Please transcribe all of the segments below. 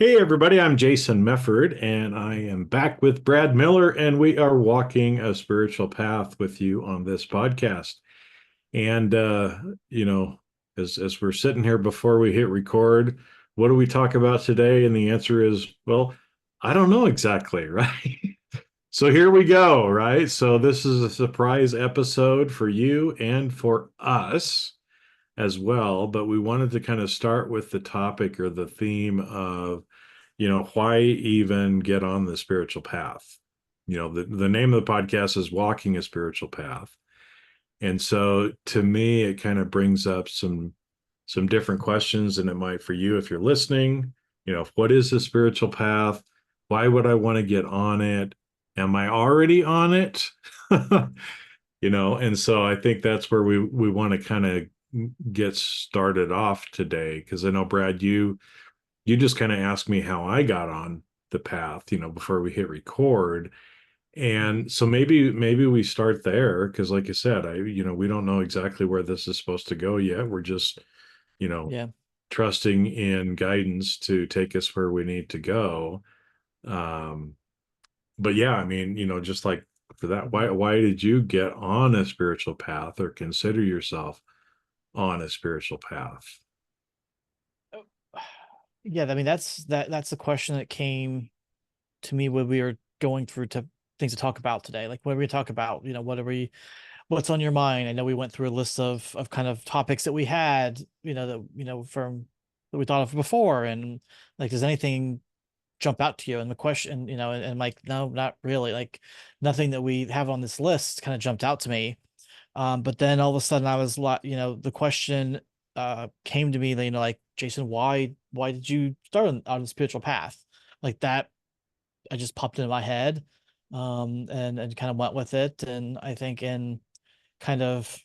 Hey everybody, I'm Jason Mefford and I am back with Brad Miller and we are walking a spiritual path with you on this podcast. And you know, as we're sitting here before we hit record, what do we talk about today? And the answer is, well, I don't know exactly, right? So here we go, right? So this is a surprise episode for you and for us as well, but we wanted to kind of start with the topic or the theme of why even get on the spiritual path? The name of the podcast is Walking a Spiritual Path. And so to me, it kind of brings up some different questions than it might for you if you're listening. What is the spiritual path? Why would I want to get on it? Am I already on it? And so I think that's where we want to kind of get started off today. Because I know, Brad, you just kind of asked me how I got on the path, before we hit record. Mhm. And so maybe we start there because like I said, we don't know exactly where this is supposed to go yet. We're just, you know, Yeah. trusting in guidance to take us where we need to go. Um, but yeah, I mean, just like for that, Mhm. why did you get on a spiritual path or consider yourself on a spiritual path? Oh, Yeah, I mean that's a question that came to me when we were going through to things to talk about today. Like when we talk about, what's on your mind? I know we went through a list of kind of topics that we had, from that we thought of before, and like does anything jump out to you? And the question, and like, no, not really. Like nothing that we have on this list kind of jumped out to me. But then all of a sudden I was like, the question came to me, like, Jason, why did you start on the spiritual path? Like that, I just popped into my head, and kind of went with it. And I think in kind of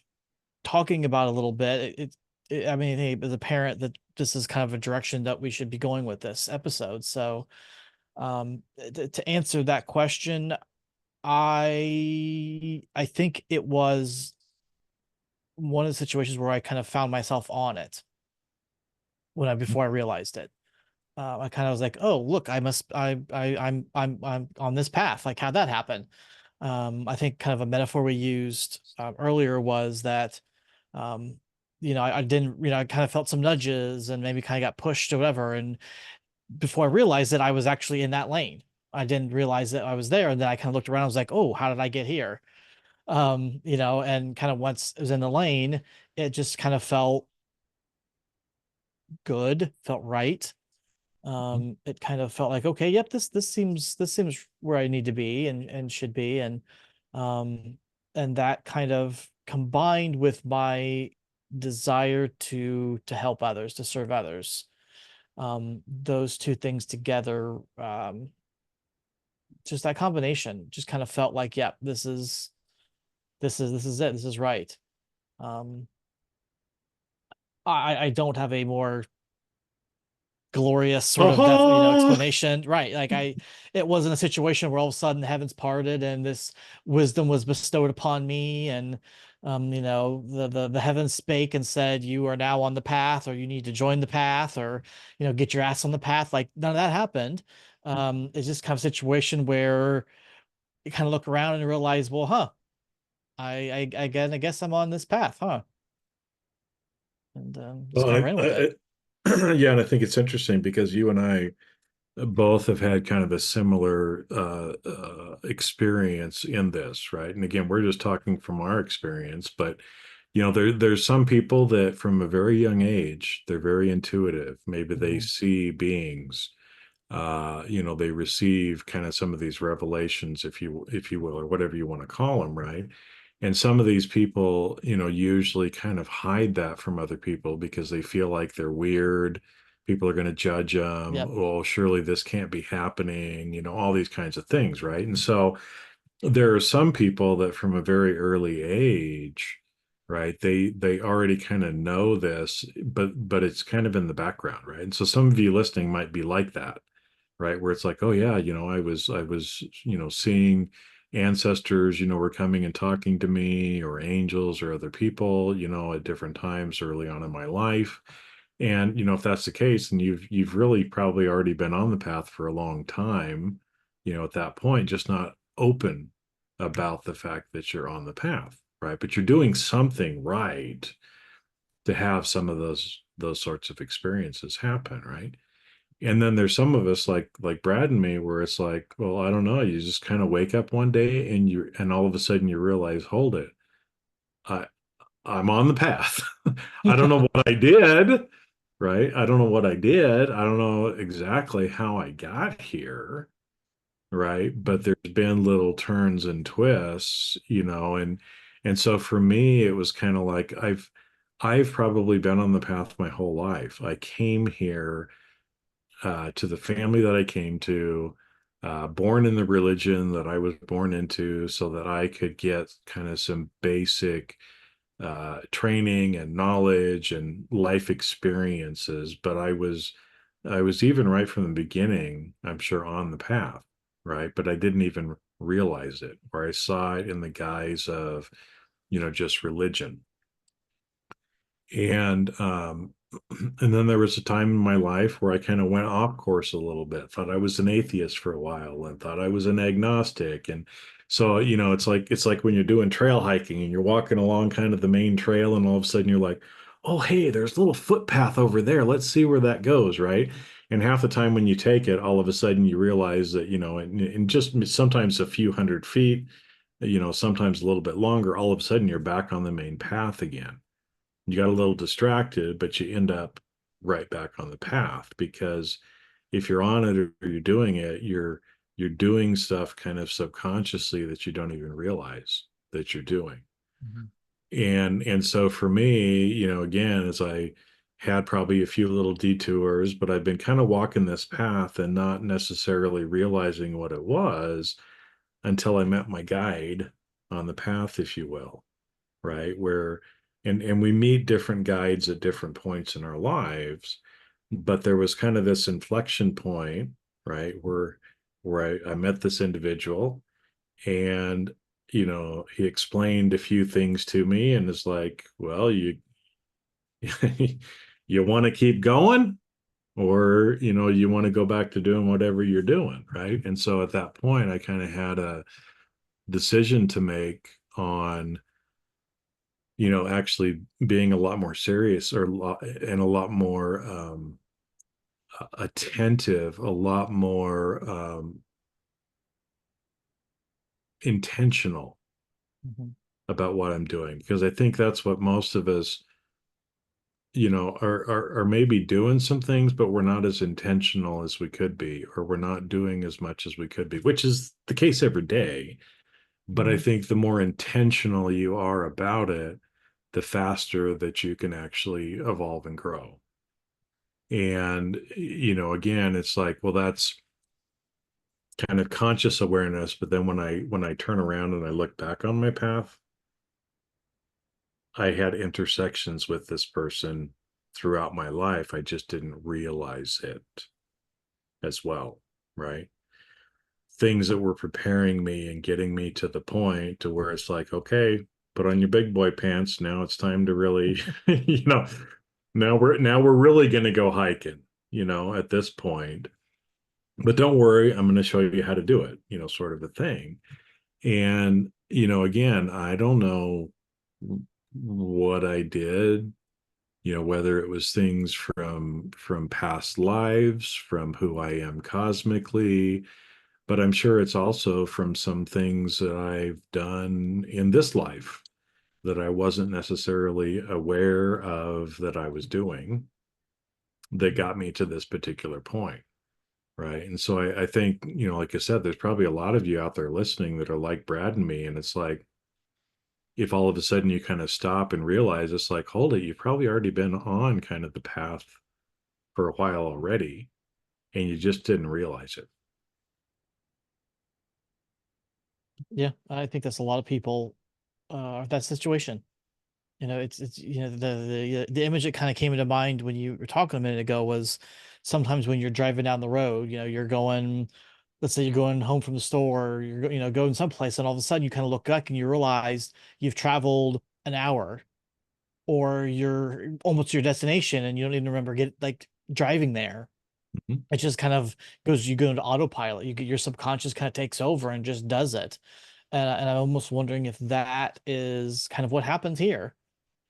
talking about it a little bit, I mean, I think it was apparent that this is kind of a direction that we should be going with this episode. So, to answer that question, I think it was one of the situations where I kind of found myself on it before I realized it. I kind of was like, oh, look, I'm on this path. Like, how'd that happen? I think kind of a metaphor we used earlier was that, um, I didn't, I kind of felt some nudges and maybe kind of got pushed or whatever. And before I realized that I was actually in that lane, I didn't realize that I was there. And then I kind of looked around. I was like, oh, how did I get here? And kind of once it was in the lane, it just kind of felt good, felt right. It kind of felt like, okay, yep, this seems where I need to be and should be. Um, and that kind of combined with my desire to help others, to serve others. Those two things together, just that combination just kind of felt like, yep, this is it, this is right. Um, I don't have a more glorious sort of Oh, explanation, right? Like it wasn't a situation where all of a sudden the heavens parted and this wisdom was bestowed upon me, and the heavens spake and said, you are now on the path, or you need to join the path, or get your ass on the path. Like none of that happened. It's just kind of a situation where you kind of look around and realize, well, huh, again, I guess I'm on this path, huh? And just well, kind of ran with it. yeah, and I think it's interesting because you and I both have had kind of a similar experience in this, right? And again, we're just talking from our experience, but there's some people that from a very young age, they're very intuitive. Maybe they Mhm. see beings, they receive kind of some of these revelations, if you will, or whatever you want to call them, right? And some of these people, usually kind of hide that from other people because they feel like they're weird. People are going to judge them. Yep. Oh, surely this can't be happening, all these kinds of things, right? And so there are some people that from a very early age, right, they already kind of know this, but it's kind of in the background, right? And so some of you listening might be like that, right? Where it's like, oh yeah, I was, seeing ancestors, were coming and talking to me, or angels or other people, at different times early on in my life. And if that's the case, then you've really probably already been on the path for a long time, at that point, just not open about the fact that you're on the path, right? But you're doing something right to have some of those sorts of experiences happen, right? And then there's some of us like Brad and me where it's like, well, I don't know, you just kind of wake up one day and all of a sudden you realize, hold it, I I'm on the path. I don't know what I did, right? I don't know what I did. I don't know exactly how I got here, right? But there's been little turns and twists, and so for me, it was kind of like I've probably been on the path my whole life. I came here to the family that I came to, born in the religion that I was born into, so that I could get kind of some basic training and knowledge and life experiences. But I was even right from the beginning, I'm sure, on the path, right? But I didn't even realize it, or I saw it in the guise of, just religion. And and then there was a time in my life where I kind of went off course a little bit, thought I was an atheist for a while and thought I was an agnostic. And so, it's like when you're doing trail hiking and you're walking along kind of the main trail, and all of a sudden you're like, oh, hey, there's a little footpath over there. Let's see where that goes, right? And half the time when you take it, all of a sudden you realize that, in just sometimes a few hundred feet, sometimes a little bit longer, all of a sudden you're back on the main path again. You got a little distracted, but you end up right back on the path, because if you're on it or you're doing it, you're doing stuff kind of subconsciously that you don't even realize that you're doing. Mhm. And so for me, again, as I had probably a few little detours, but I've been kind of walking this path and not necessarily realizing what it was until I met my guide on the path, if you will, right? Where and we meet different guides at different points in our lives, but there was kind of this inflection point, right, where I met this individual, and he explained a few things to me and is like, well, you want to keep going, or you want to go back to doing whatever you're doing, right? And so at that point I kind of had a decision to make on actually being a lot more serious, and a lot more attentive, a lot more intentional Mhm. about what I'm doing, because I think that's what most of us, are maybe doing some things, but we're not as intentional as we could be, or we're not doing as much as we could be, which is the case every day. But I Mhm. think the more intentional you are about it, the faster that you can actually evolve and grow. And, again, it's like, well, that's kind of conscious awareness. But then when I turn around and I look back on my path, I had intersections with this person throughout my life. I just didn't realize it as well, right? Things that were preparing me and getting me to the point to where it's like, okay, put on your big boy pants. Now it's time to really, now we're really going to go hiking, at this point. But don't worry, I'm going to show you how to do it, sort of a thing. And, again, I don't know what I did, whether it was things from past lives, from who I am cosmically, but I'm sure it's also from some things that I've done in this life that I wasn't necessarily aware of that I was doing, that got me to this particular point. Right. And so I think, like I said, there's probably a lot of you out there listening that are like Brad and me. And it's like, if all of a sudden you kind of stop and realize, it's like, hold it, you've probably already been on kind of the path for a while already, and you just didn't realize it. Yeah, I think that's a lot of people that situation. It's the image that kind of came into mind when you were talking a minute ago was sometimes when you're driving down the road, you're going, let's say you're going home from the store, or you're going someplace, and all of a sudden you kind of look back and you realize you've traveled an hour, or you're almost to your destination and you don't even remember get like driving there. Mhm. It just kind of goes, you go into autopilot. You get your subconscious kind of takes over and just does it. And I'm almost wondering if that is kind of what happens here.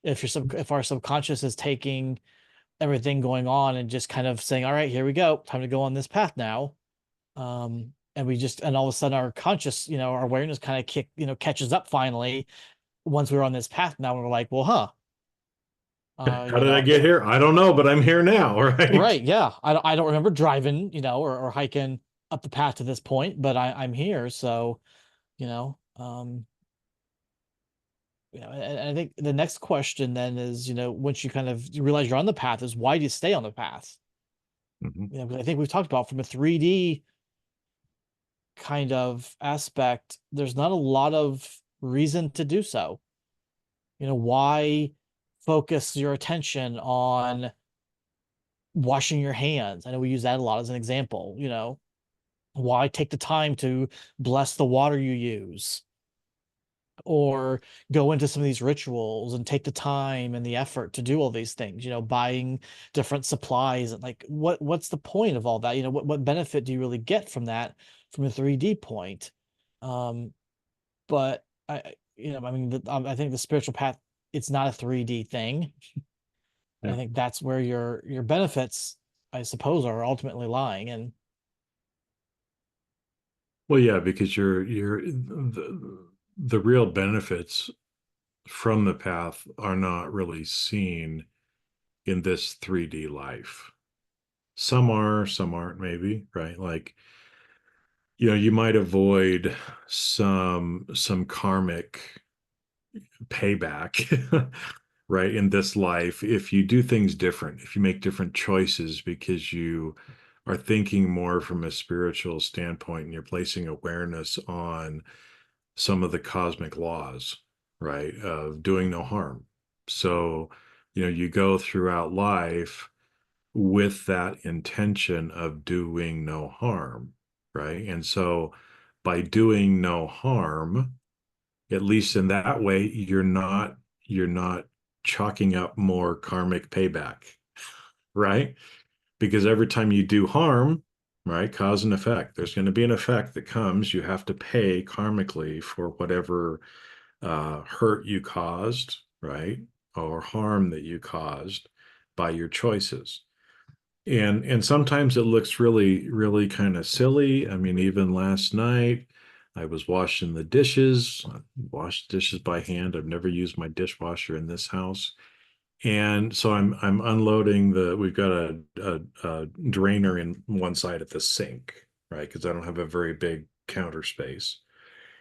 If our subconscious is taking everything going on and just kind of saying, all right, here we go, time to go on this path now. And we just, and all of a sudden our conscious, our awareness kind of catches up finally once we're on this path. Now we're like, well, huh, How did I get here? I don't know, but I'm here now, right? right, yeah. I don't remember driving, or hiking up the path to this point, but I'm here. So, you know, um, and I think the next question then is, once you realize you're on the path, is why do you stay on the path? Mhm. Because I think we've talked about from a 3D kind of aspect, there's not a lot of reason to do so. Why focus your attention on washing your hands? I know we use that a lot as an example, why take the time to bless the water you use or go into some of these rituals and take the time and the effort to do all these things, buying different supplies, and like what's the point of all that? What benefit do you really get from that from a 3D point? um but I mean, I think the spiritual path, it's not a 3D thing. And I Yeah. think that's where your benefits, I suppose, are ultimately lying. And Well, yeah, because the real benefits from the path are not really seen in this 3D life. Some are, some aren't, maybe, right? Like, you might avoid some karmic payback, right, in this life if you do things different, if you make different choices because you are thinking more from a spiritual standpoint and you're placing awareness on some of the cosmic laws, right, of doing no harm. So, you go throughout life with that intention of doing no harm, right? And so by doing no harm, at least in that way, you're not chalking up more karmic payback, right? Because every time you do harm, right, cause and effect, there's going to be an effect that comes. You have to pay karmically for whatever hurt you caused, right, or harm that you caused by your choices. And sometimes it looks really, really kind of silly. I mean, even last night, I was washing the dishes. I washed dishes by hand. I've never used my dishwasher in this house. And so I'm unloading we've got a drainer in one side of the sink, right? Because I don't have a very big counter space.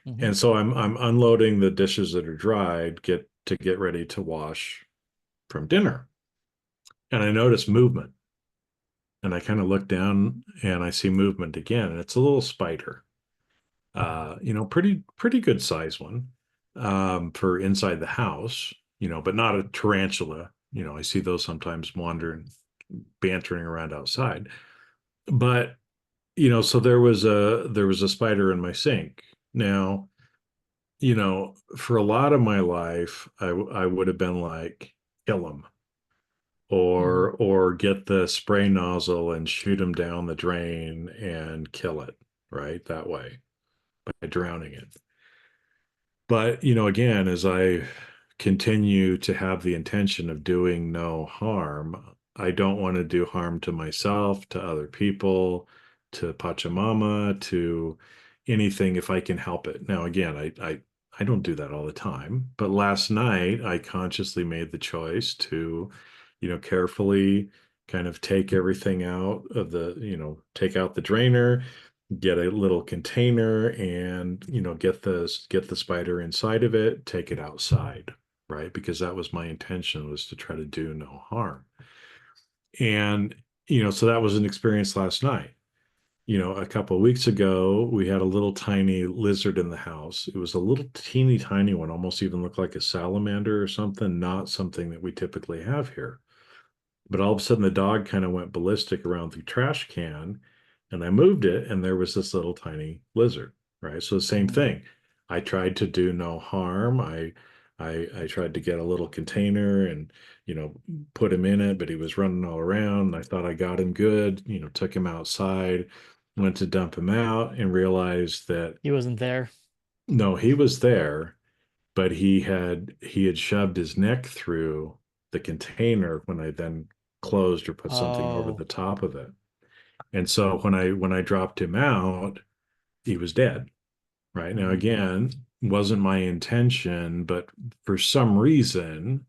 mhm. And so I'm unloading the dishes that are dried, get ready to wash from dinner. And I notice movement. And I kind of look down and I see movement again, and it's a little spider. Pretty good size one for inside the house, but not a tarantula. I see those sometimes wandering, bantering around outside. But so there was a spider in my sink. Now, for a lot of my life, I would have been like, kill him, Mhm. or get the spray nozzle and shoot him down the drain and kill it right that way by drowning it. But again, as I continue to have the intention of doing no harm, I don't want to do harm to myself, to other people, to Pachamama, to anything if I can help it. Now again, I don't do that all the time, but last night I consciously made the choice to carefully kind of take everything out of take out the drainer, get a little container, and get the spider inside of it, take it outside, right? Because that was my intention, was to try to do no harm. And so that was an experience last night. A couple of weeks ago, we had a little tiny lizard in the house. It was a little teeny tiny one, almost even looked like a salamander or something, not something that we typically have here. But all of a sudden, the dog kind of went ballistic around the trash can, and I moved it, and there was this little tiny lizard, right? So the same Mhm. thing. I tried to do no harm. I I tried to get a little container and, you know, put him in it, but he was running all around. I thought I got him good, you know, took him outside, went to dump him out and realized that He wasn't there. no, he was there, but he had shoved his neck through the container when I then closed or put something over Oh. the top of it. And so when I dropped him out, he was dead. Right now, Mhm. again, wasn't my intention, but for some reason,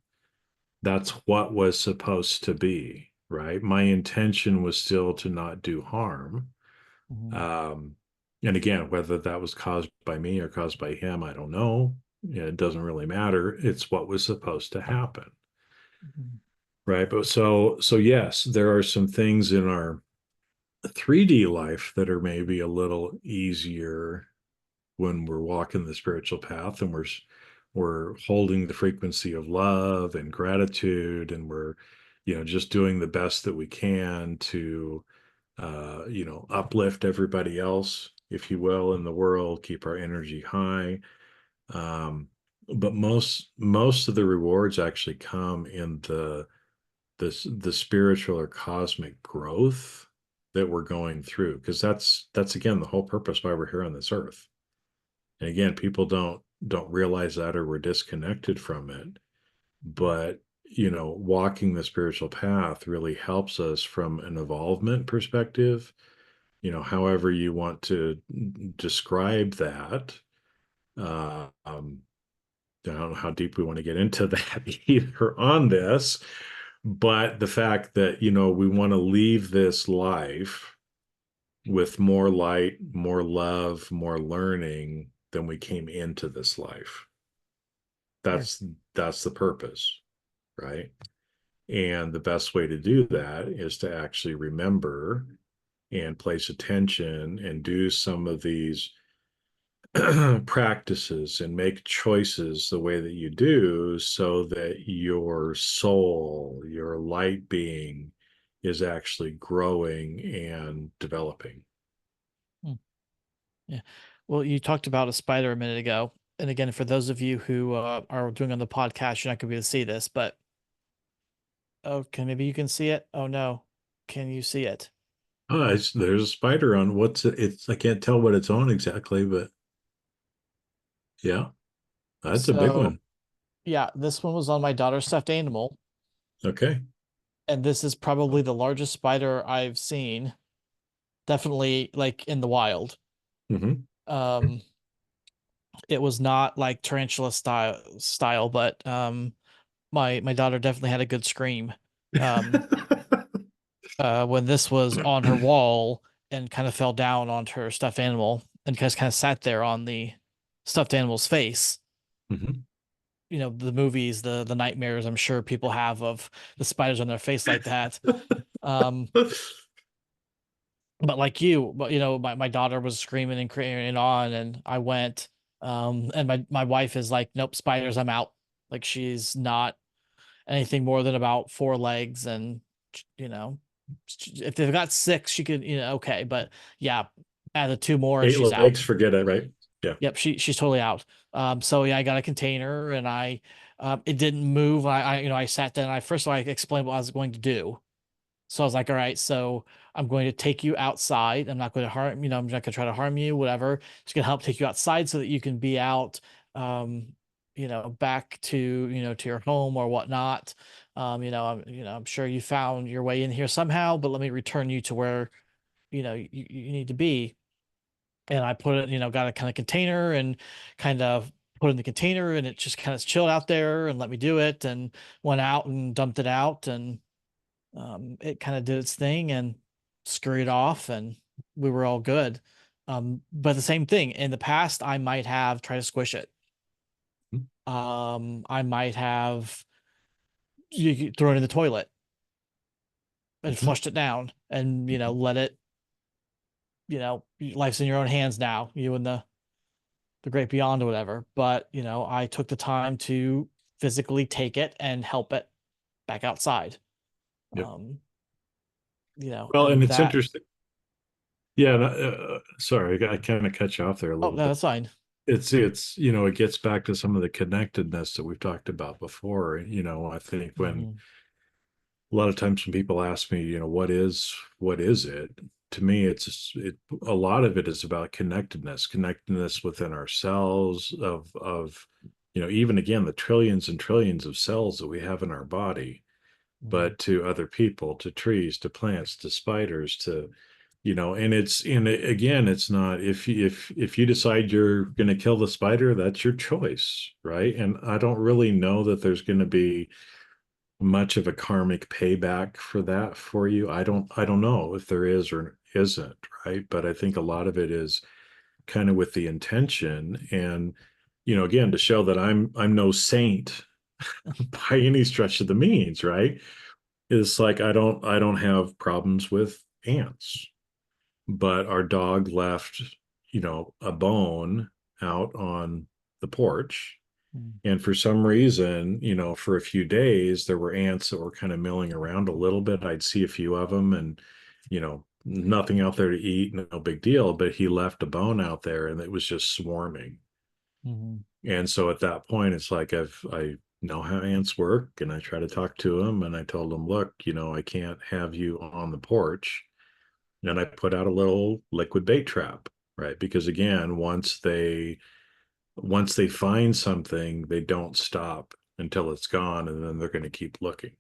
that's what was supposed to be. Right. My intention was still to not do harm. Mhm. Um, and again, whether that was caused by me or caused by him, I don't know. Yeah, it doesn't really matter. It's what was supposed to happen. Mhm. Right. But so yes, there are some things in our 3D life that are maybe a little easier when we're walking the spiritual path and we're holding the frequency of love and gratitude, and we're, you know, just doing the best that we can to you know, uplift everybody else, if you will, in the world, keep our energy high. But most of the rewards actually come in the spiritual or cosmic growth that we're going through, because that's again the whole purpose why we're here on this earth. And again, people don't realize that, or we're disconnected from it. But you know, walking the spiritual path really helps us from an evolvement perspective, you know, however you want to describe that. Uh, um, I don't know how deep we want to get into that either on this, but the fact that, you know, we want to leave this life with more light, more love, more learning than we came into this life. Sure. That's the purpose, right? And the best way to do that is to actually remember and place attention and do some of these practices and make choices the way that you do, so that your soul, your light being, is actually growing and developing. Mm. Yeah. Well, you talked about a spider a minute ago. And again, for those of you who are doing on the podcast, you're not going to be able to see this, but okay, maybe you can see it. Oh no. Can you see it? There's a spider on what's it? It's I can't tell what it's on exactly, but yeah, that's a big So, one. yeah, this one was on my daughter's stuffed animal, Okay. and this is probably the largest spider I've seen, definitely like in the wild. Hmm. Um, it was not like tarantula style, but my daughter definitely had a good scream. Um, when this was on her wall and kind of fell down onto her stuffed animal and just kind of sat there on the stuffed animal's face. Hmm. You know, the movies, the nightmares I'm sure people have of the spiders on their face like that. Um, but like you, but you know, my daughter was screaming and carrying on, and I went. And my wife is like, nope, spiders, I'm out. Like she's not anything more than about four legs, and you know, if they've got six, she could, you know, okay, but yeah, add the two more and Eight she's out. legs, forget it, right? Yeah. Yep, she's totally out. So yeah, I got a container and it didn't move. I sat there and I first of all I explained what I was going to do. So I was like, all right, so I'm going to take you outside. I'm not going to harm, I'm not going to try to harm you, whatever. Just going to help take you outside so that you can be out, um, back to, to your home or whatnot. I'm sure you found your way in here somehow, but let me return you to where, you need to be. And I put it, got a kind of container and kind of put it in the container and it just kind of chilled out there and let me do it and went out and dumped it out and it kind of did its thing and scurried off and we were all good. But the same thing in the past, I might have tried to squish it. I might have thrown it in the toilet and Mhm. flushed it down and, let it, life's in your own hands now, you and the great beyond or whatever. But, I took the time to physically take it and help it back outside. Yep. Um, Well, and and it's that, interesting. Yeah, sorry, I kind of cut you off there a oh, little no, bit. that's fine. it's it gets back to some of the connectedness that we've talked about before. I think when Mhm. a lot of times when people ask me, what is it? To me, a lot of it is about connectedness within ourselves of even again the trillions and trillions of cells that we have in our body, Mhm. but to other people, to trees, to plants, to spiders, and again, it's not if you decide you're going to kill the spider, that's your choice, right? And I don't really know that there's going to be much of a karmic payback for that for you. I don't know if there is or isn't, right? But I think a lot of it is kind of with the intention and again to show that I'm no saint by any stretch of the means, right? It's like I don't have problems with ants, but our dog left, a bone out on the porch. Mhm. And for some reason, for a few days, there were ants that were kind of milling around a little bit. I'd see a few of them and, nothing out there to eat, no big deal. But he left a bone out there and it was just swarming. Mhm. And so at that point, it's like I know how ants work and I try to talk to him and I told him, look, I can't have you on the porch. And I put out a little liquid bait trap, right? Because again, once they find something, they don't stop until it's gone, and then they're going to keep looking.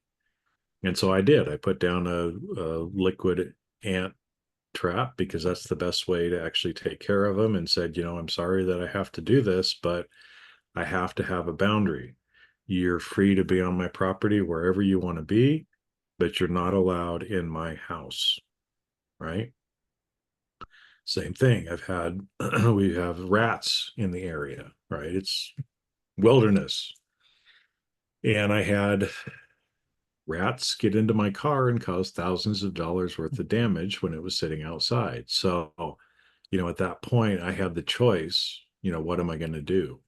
And so I did. I put down a liquid ant trap because that's the best way to actually take care of them, and said, I'm sorry that I have to do this, but I have to have a boundary. You're free to be on my property wherever you want to be, but you're not allowed in my house, right? Same thing. We have rats in the area, right? It's wilderness. And I had rats get into my car and cause thousands of dollars worth of damage when it was sitting outside. So, at that point, I had the choice, what am I going to do?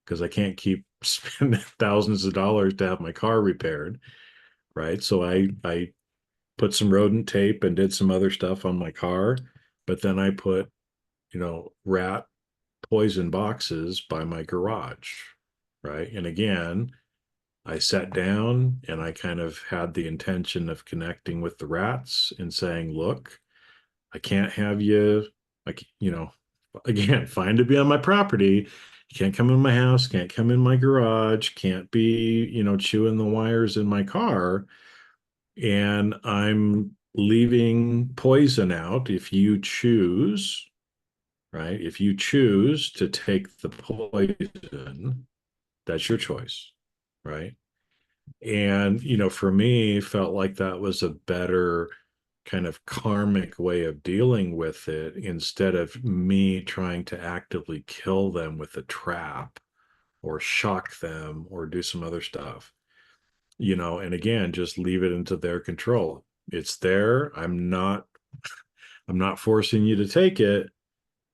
Because I can't keep spending thousands of dollars to have my car repaired, right? So I put some rodent tape and did some other stuff on my car, but then I put, rat poison boxes by my garage, right? And again, I sat down and I kind of had the intention of connecting with the rats and saying, look, I can't have you, like, again, fine to be on my property. You can't come in my house, can't come in my garage, can't be, chewing the wires in my car. And I'm leaving poison out if you choose, right? If you choose to take the poison, that's your choice, right? And, for me, felt like that was a better kind of karmic way of dealing with it instead of me trying to actively kill them with a trap or shock them or do some other stuff, and again, just leave it into their control. It's there. I'm not forcing you to take it,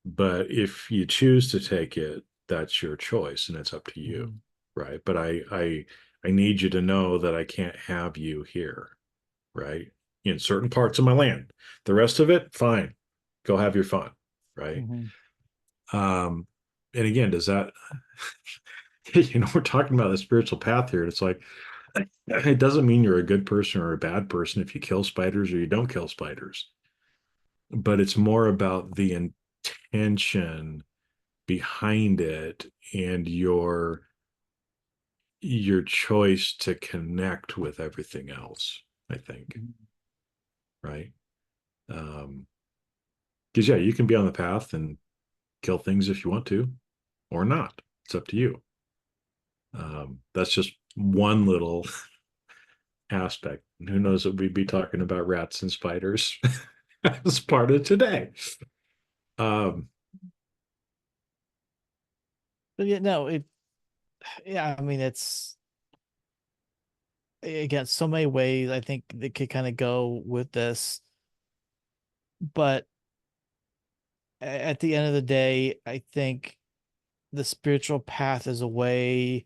but if you choose to take it, that's your choice and it's up to you, Mhm. right? But I need you to know that I can't have you here, right? In certain parts of my land. The rest of it, fine. Go have your fun, right? Mhm. Um, and again, does that we're talking about the spiritual path here. It's like it doesn't mean you're a good person or a bad person if you kill spiders or you don't kill spiders, but it's more about the intention behind it and your choice to connect with everything else, I think, Mhm. right? Because yeah, you can be on the path and kill things if you want to or not. It's up to you. That's just one little aspect. Who knows what we'd be talking about rats and spiders as part of today. Um, But yeah, no, yeah, I mean, again, so many ways I think they could kind of go with this, but at the end of the day, I think the spiritual path is a way,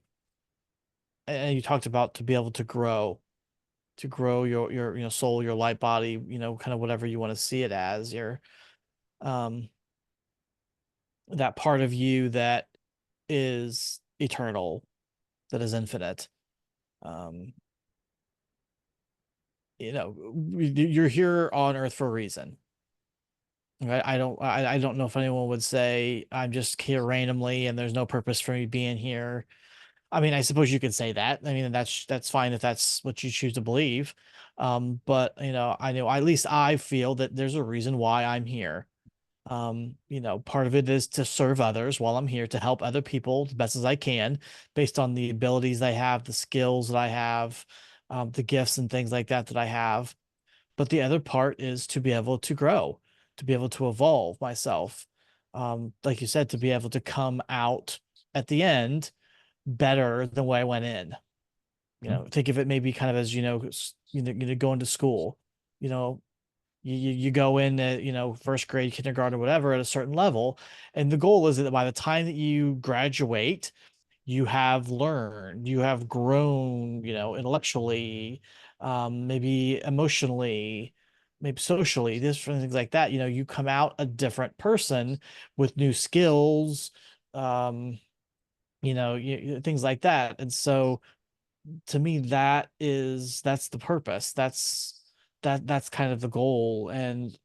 and you talked about to be able to grow your soul, your light body, kind of whatever you want to see it as, um that part of you that is eternal, that is infinite. Um, you're here on Earth for a reason. Right? I don't know if anyone would say I'm just here randomly and there's no purpose for me being here. I mean, I suppose you could say that. I mean, that's fine if that's what you choose to believe. But I know at least I feel that there's a reason why I'm here. Part of it is to serve others while I'm here to help other people the best as I can, based on the abilities I have, the skills that I have, the gifts and things like that that I have. But the other part is to be able to grow, to be able to evolve myself. Like you said, to be able to come out at the end better than where I went in. Think of it maybe kind of as, going to school. You know, you go in at, first grade, kindergarten, or whatever at a certain level. And the goal is that by the time that you graduate, you have learned, you have grown, intellectually, maybe emotionally, maybe socially, different things like that. You come out a different person with new skills, um, things like that. And so to me, that's the purpose. That's kind of the goal. And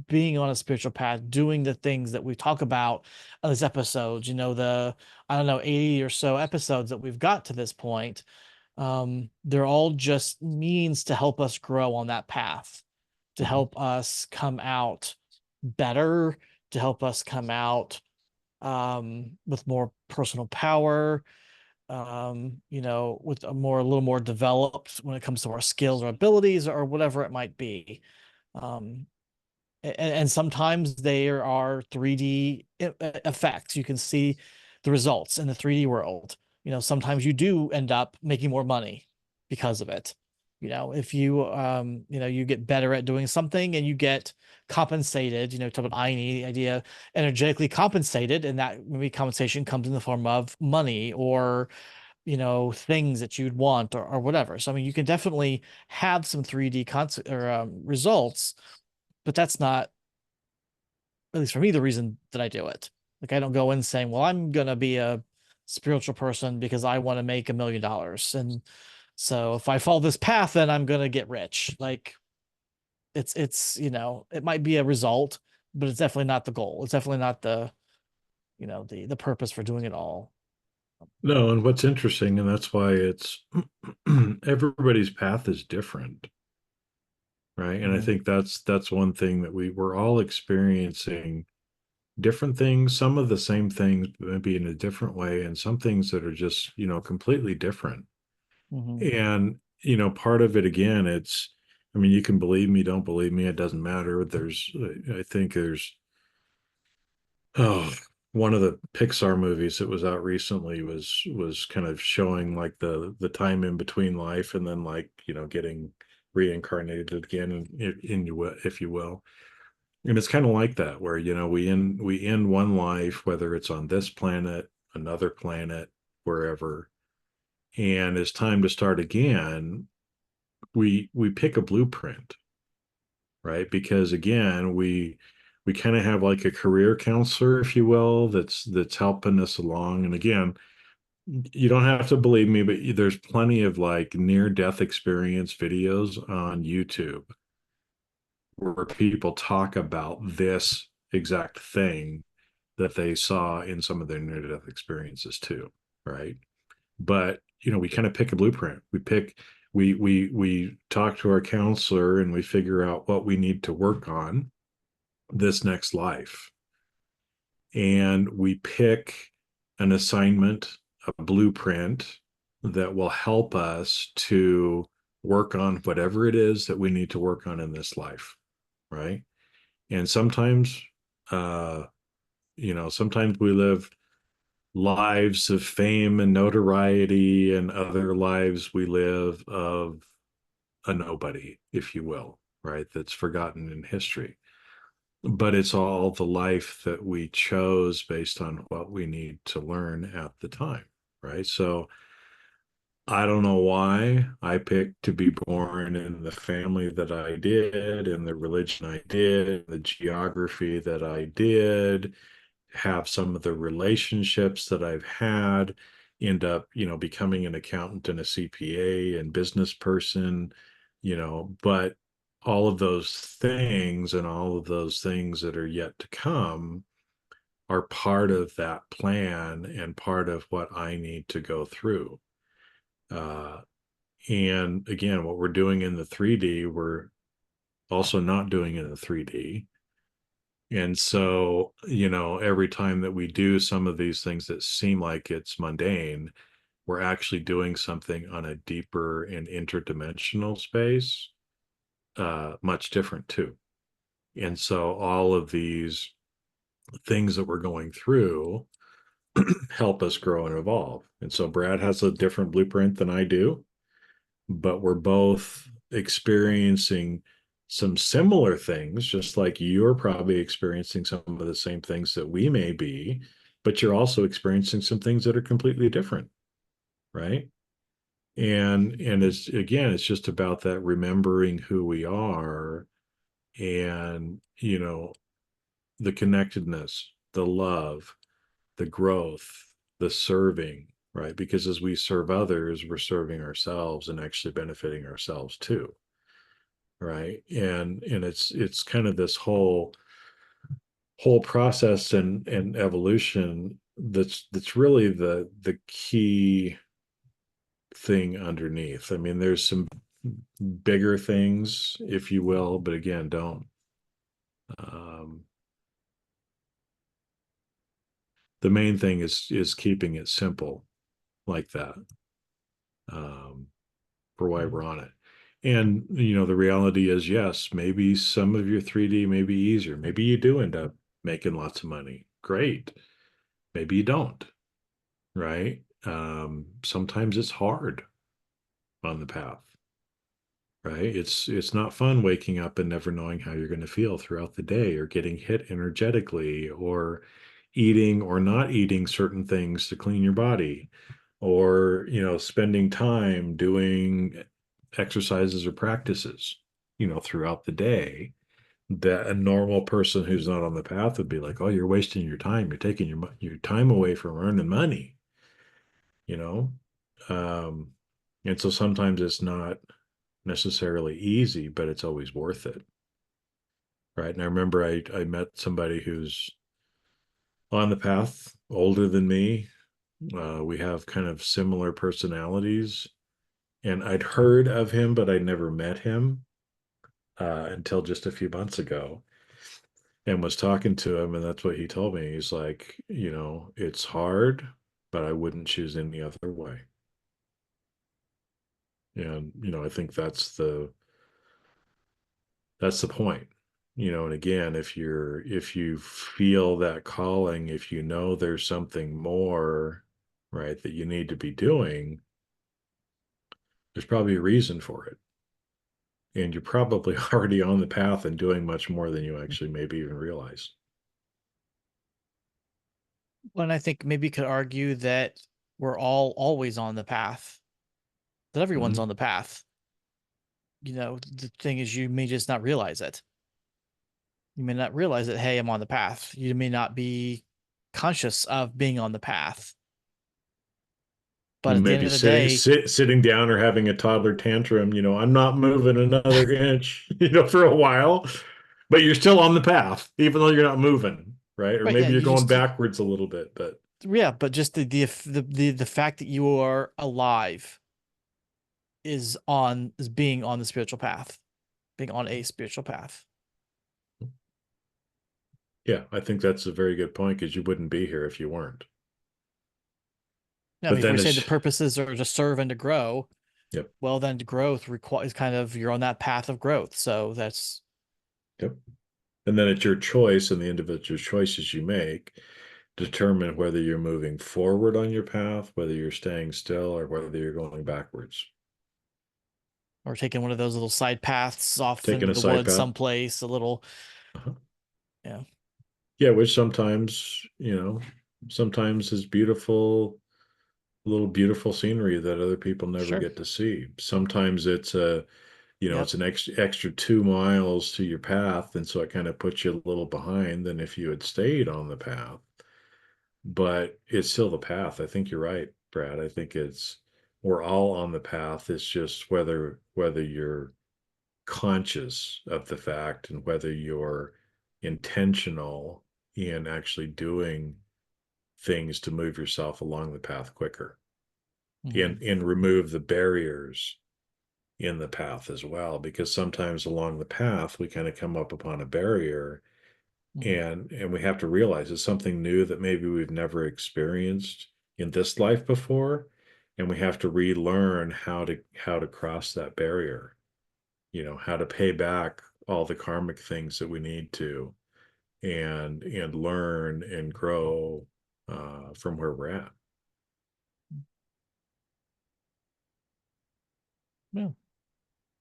being on a spiritual path, doing the things that we talk about on these episodes, I don't know, 80 or so episodes that we've got to this point, they're all just means to help us grow on that path, to Mhm. help us come out better, to help us come out with more personal power, with a little more developed when it comes to our skills or abilities or whatever it might be. Um, and sometimes there are 3D effects. You can see the results in the 3D world. Sometimes you do end up making more money because of it. If you get better at doing something and you get compensated, talk about the idea, energetically compensated, and that maybe compensation comes in the form of money or, things that you'd want or whatever. So, I mean, you can definitely have some 3D results, but that's not, at least for me, the reason that I do it. Like, I don't go in saying, well, I'm gonna be a spiritual person because I want to make $1 million. And so if I follow this path, then I'm gonna get rich. Like, it might be a result, but it's definitely not the goal. It's definitely not the purpose for doing it all. No, and what's interesting, and that's why it's everybody's path is different, right? And I Hmm. think that's one thing that we're all experiencing different things, some of the same things, maybe in a different way, and some things that are just, completely different. Hmm. And, part of it again, I mean, you can believe me, don't believe me, it doesn't matter. I think there's, oh, one of the Pixar movies that was out recently was kind of showing like the time in between life and then like, getting reincarnated again in you, if you will. And it's kind of like that, where, we end one life, whether it's on this planet, another planet, wherever, and it's time to start again. We pick a blueprint, right? Because again, we kind of have like a career counselor, if you will, that's helping us along. And again, you don't have to believe me, but there's plenty of like near death experience videos on YouTube where people talk about this exact thing that they saw in some of their near death experiences too, right? But we kind of pick a blueprint. We talk to our counselor and we figure out what we need to work on this next life. And we pick an assignment, a blueprint that will help us to work on whatever it is that we need to work on in this life, right? And uh, sometimes we live lives of fame and notoriety, and other lives we live of a nobody, if you will, right? That's forgotten in history. But it's all the life that we chose based on what we need to learn at the time, right? So I don't know why I picked to be born in the family that I did, in the religion I did, the geography that I did, have some of the relationships that I've had end up, becoming an accountant and a CPA and business person, but all of those things and all of those things that are yet to come are part of that plan and part of what I need to go through. Uh, and again, what we're doing in the 3D, we're also not doing in the 3D. And so, every time that we do some of these things that seem like it's mundane, we're actually doing something on a deeper and interdimensional space, much different too. And so, all of these things that we're going through help us grow and evolve. And so, Brad has a different blueprint than I do, but we're both experiencing some similar things, just like you're probably experiencing some of the same things that we may be, but you're also experiencing some things that are completely different, right? And it's again, it's just about that remembering who we are and the connectedness, the love, the growth, the serving, right? Because as we serve others, we're serving ourselves and actually benefiting ourselves too, right? And it's kind of this whole process and evolution that's really the key thing underneath. I mean, there's some bigger things, if you will, but again, don't. Um, the main thing is keeping it simple like that. Um, for why we're on it. And the reality is, yes, maybe some of your 3D may be easier. Maybe you do end up making lots of money. Great. Maybe you don't, right? Sometimes it's hard on the path, right? It's not fun waking up and never knowing how you're going to feel throughout the day, or getting hit energetically, or eating or not eating certain things to clean your body, or spending time doing exercises or practices throughout the day that a normal person who's not on the path would be like, oh, you're wasting your time, you're taking your time away from earning money, you know um and so sometimes it's not necessarily easy, but it's always worth it, right? And I remember I met somebody who's on the path, older than me. We have kind of similar personalities, and I'd heard of him, but I'd never met him until just a few months ago, and was talking to him. And that's what he told me. He's like, it's hard, but I wouldn't choose any other way. And, I think that's the point. And again, if you feel that calling, if there's something more, right, that you need to be doing, there's probably a reason for it. And you're probably already on the path and doing much more than you actually maybe even realize. When I think maybe you could argue that we're all always on the path, that everyone's Mhm. on the path. The thing is, you may just not realize it. You may not realize that, hey, I'm on the path. You may not be conscious of being on the path. But at the end Maybe of the day, sitting down or having a toddler tantrum, I'm not moving another inch, for a while, but you're still on the path, even though you're not moving, right? Or right, yeah, maybe you're you going just backwards a little bit, but yeah, but just the fact that you are alive is being on the spiritual path, being on a spiritual path. yeah, I think that's a very good point, because you wouldn't be here if you weren't. I But mean, if then we say the it's, purposes are to serve and to grow, yep, well, then growth requires kind of you're on that path of growth. So that's yep. And then it's your choice, and the individual choices you make determine whether you're moving forward on your path, whether you're staying still, or whether you're going backwards. or taking one of those little side paths off Taking into a the side woods path. someplace, a little, Uh-huh. yeah, Yeah, which sometimes, sometimes is beautiful, little beautiful scenery that other people never sure, get to see. Sometimes it's yep. an extra 2 miles to your path, and so it kind of puts you a little behind than if you had stayed on the path. but it's still the path. I think you're right, Brad. I think we're all on the path. It's just whether you're conscious of the fact and whether you're intentional in actually doing things to move yourself along the path quicker Mhm. and remove the barriers in the path as well, because sometimes along the path we kind of come up upon a barrier, Mhm. and we have to realize it's something new that maybe we've never experienced in this life before, and we have to relearn how to cross that barrier, how to pay back all the karmic things that we need to, and learn and grow from where we're at. Yeah.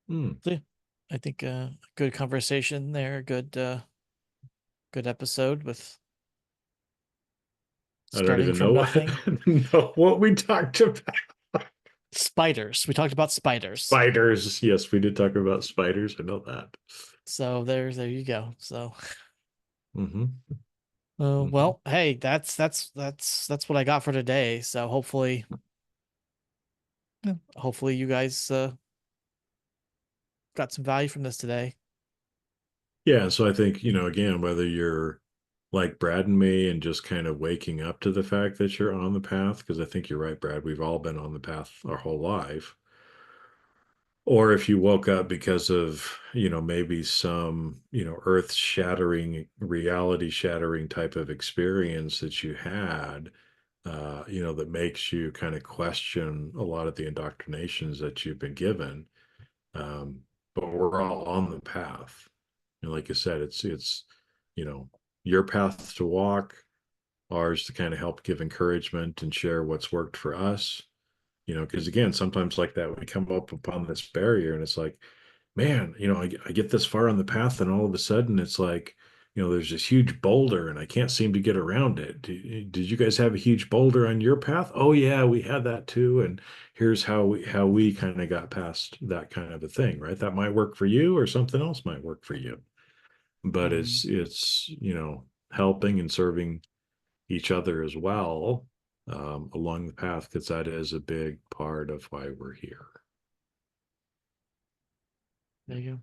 Hmm. So, yeah, I think good conversation there. Good episode with I don't starting even from know what nothing. know what we talked about. Spiders. We talked about spiders. Spiders. Yes, we did talk about spiders. I know that. So there you go. So Hmm. Hmm. well, hey, that's what I got for today. So hopefully you guys got some value from this today. Yeah, so I think, again, whether you're like Brad and me and just kind of waking up to the fact that you're on the path, because I think you're right, Brad, we've all been on the path our whole life. Or if you woke up because of, maybe some, earth shattering, reality shattering type of experience that you had, that makes you kind of question a lot of the indoctrinations that you've been given. Um, but we're all on the path. And like I said, it's, you know, your path to walk, ours to kind of help give encouragement and share what's worked for us. Because again, sometimes like that, we come up upon this barrier and it's like, man, I get this far on the path and all of a sudden it's like, there's this huge boulder and I can't seem to get around it. Did you guys have a huge boulder on your path? Oh yeah, we had that too. And here's how we kind of got past that kind of a thing, right? That might work for you or something else might work for you. But Mhm. it's helping and serving each other as well, along the path, because that is a big part of why we're here. There you go.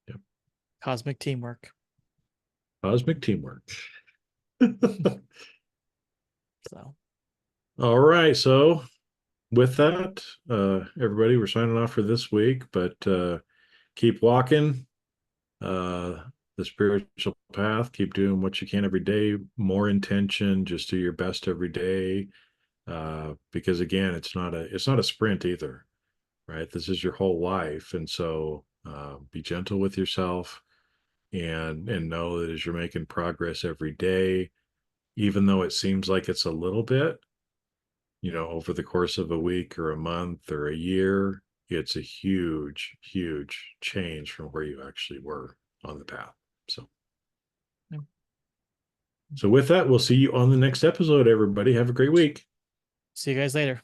Yep. Cosmic teamwork. Cosmic teamwork. So All right. So with that, everybody, we're signing off for this week, but keep walking uh, the spiritual path. Keep doing what you can every day. More intention. Just do your best every day. Because again, it's not a sprint either, right? This is your whole life, and so be gentle with yourself, and know that as you're making progress every day, even though it seems like it's a little bit, over the course of a week or a month or a year, it's a huge, huge change from where you actually were on the path. So, yeah. so with that, we'll see you on the next episode, everybody. Have a great week. See you guys later.